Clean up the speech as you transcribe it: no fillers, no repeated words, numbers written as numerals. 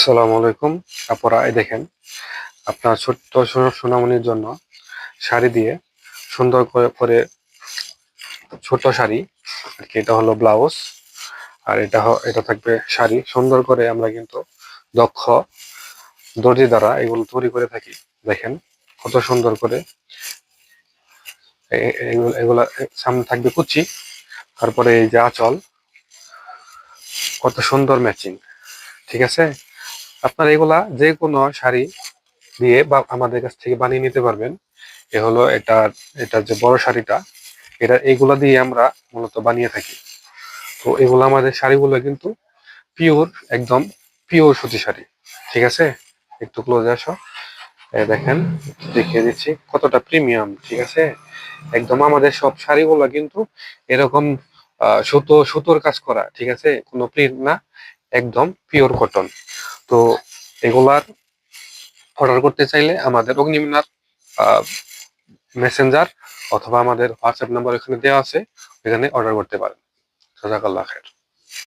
আসসালামু আলাইকুম। আপনারা এই দেখেন, আপনার ছোট্ট সোনামণির জন্য শাড়ি দিয়ে সুন্দর করে ছোট শাড়ি আর কি। এটা হলো ব্লাউজ, আর এটা থাকবে শাড়ি। সুন্দর করে আমরা কিন্তু দক্ষ দর্জি দ্বারা এগুলো তৈরি করে থাকি। দেখেন কত সুন্দর করে এগুলা। সামনে থাকবে কুচি, তারপরে এই যে আঁচল, কত সুন্দর ম্যাচিং। ঠিক আছে, আপনার এগুলা যে কোনো শাড়ি দিয়ে বা আমাদের কাছ থেকে বানিয়ে নিতে পারবেন। এ হলো এটা যে বড় শাড়িটা, এইগুলা দিয়ে আমরা মূলত বানিয়ে থাকি। তো এগুলো আমাদের শাড়িগুলো কিন্তু পিওর, একদম পিওর সুতি শাড়ি। ঠিক আছে, একটু ক্লোজে আসো। দেখেন, দেখিয়ে দিচ্ছি কতটা প্রিমিয়াম। ঠিক আছে, একদম আমাদের সব শাড়িগুলো কিন্তু এরকম সুতোর কাজ করা। ঠিক আছে, কোনো প্রিন্ট না, একদম পিওর কটন। তো এগুলার অর্ডার করতে চাইলে আমাদের অগ্নিমিনার মেসেঞ্জার অথবা আমাদের হোয়াটসঅ্যাপ নাম্বার এখানে দেওয়া আছে, এখানে অর্ডার করতে পারেন। জাযাকাল্লাহ খায়ের।